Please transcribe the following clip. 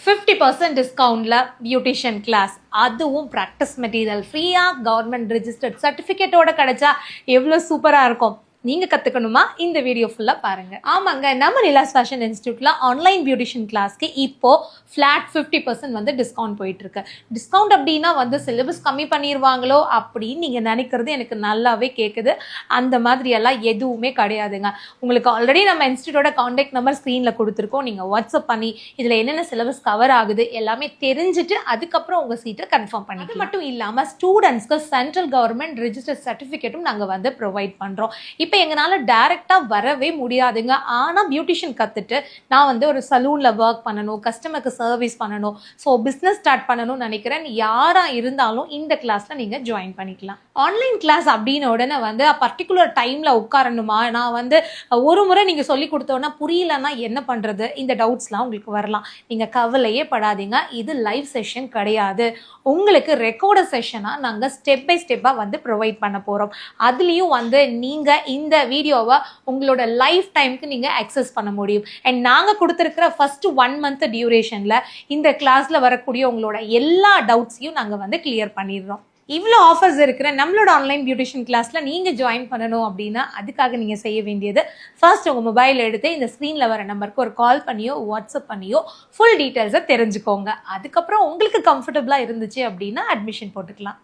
50% டிஸ்கவுண்ட்ல beautician class, அதுவும் practice material ஃப்ரீயா government registered சர்டிஃபிகேட்டோட கிடைச்சா எவ்வளோ சூப்பராக இருக்கும். நீங்கள் கற்றுக்கணுமா? இந்த வீடியோ ஃபுல்லாக பாருங்கள். ஆமாங்க, நம்ம நிலாஸ் ஃபேஷன் இன்ஸ்டியூட்டில் ஆன்லைன் பியூட்டிஷியன் கிளாஸ்க்கு இப்போது ஃப்ளாட் 50% வந்து டிஸ்கவுண்ட் போயிட்டுருக்கு. டிஸ்கவுண்ட் அப்படின்னா வந்து சிலபஸ் கம்மி பண்ணிடுவாங்களோ அப்படின்னு நீங்கள் நினைக்கிறது எனக்கு நல்லாவே கேட்குது. அந்த மாதிரியெல்லாம் எதுவுமே கிடையாதுங்க. உங்களுக்கு ஆல்ரெடி நம்ம இன்ஸ்டியூட்டோட காண்டாக்ட் நம்பர் ஸ்க்ரீனில் கொடுத்துருக்கோம். நீங்கள் வாட்ஸ்அப் பண்ணி இதில் என்னென்ன சிலபஸ் கவர் ஆகுது எல்லாமே தெரிஞ்சுட்டு அதுக்கப்புறம் உங்கள் சீட்டை கன்ஃபார்ம் பண்ணி. அது மட்டும் இல்லாமல் ஸ்டூடெண்ட்ஸ்க்கு சென்ட்ரல் கவர்மெண்ட் ரெஜிஸ்டர் சர்டிஃபிகேட்டும் நாங்கள் வந்து ப்ரொவைட் பண்ணுறோம். இப்போ எங்களால் டைரெக்டாக வரவே முடியாதுங்க. ஆனால் பியூட்டிஷியன் கற்றுட்டு நான் வந்து ஒரு சலூனில் ஒர்க் பண்ணணும், கஸ்டமருக்கு சர்வீஸ் பண்ணணும், ஸோ பிஸ்னஸ் ஸ்டார்ட் பண்ணணும்னு நினைக்கிறேன். யாராக இருந்தாலும் இந்த கிளாஸில் நீங்கள் ஜாயின் பண்ணிக்கலாம். ஆன்லைன் கிளாஸ் அப்படின்னு உடனே வந்து பர்டிகுலர் டைமில் உட்காரணுமா, நான் வந்து ஒரு முறை நீங்கள் சொல்லி கொடுத்தோன்னா புரியலன்னா என்ன பண்ணுறது, இந்த டவுட்ஸ்லாம் உங்களுக்கு வரலாம். நீங்கள் கவலையே படாதீங்க. இது லைவ் செஷன் கிடையாது. உங்களுக்கு ரெக்கார்டர் செஷனாக நாங்கள் ஸ்டெப் பை ஸ்டெப்பாக வந்து ப்ரொவைட் பண்ண போகிறோம். அதுலேயும் வந்து நீங்கள் இந்த வீடியோவை உங்களோட லைஃப் டைமுக்கு நீங்கள் அக்சஸ் பண்ண முடியும். அண்ட் நாங்கள் கொடுத்துருக்கிற ஃபர்ஸ்ட் 1 month டியூரேஷனில் இந்த கிளாஸில் வரக்கூடிய உங்களோட எல்லா டவுட்ஸையும் நாங்கள் வந்து கிளியர் பண்ணிடுறோம். இவ்வளோ ஆஃபர்ஸ் இருக்கிற நம்மளோட ஆன்லைன் பியூட்டிஷியன் கிளாஸில் நீங்கள் ஜாயின் பண்ணணும் அப்படின்னா அதுக்காக நீங்கள் செய்ய வேண்டியது, ஃபர்ஸ்ட் உங்கள் மொபைல் எடுத்து இந்த ஸ்க்ரீனில் வர நம்பருக்கு ஒரு கால் பண்ணியோ வாட்ஸ்அப் பண்ணியோ ஃபுல் டீட்டெயில்ஸை தெரிஞ்சுக்கோங்க. அதுக்கப்புறம் உங்களுக்கு கம்ஃபர்டபுளாக இருந்துச்சு அப்படின்னா அட்மிஷன் போட்டுக்கலாம்.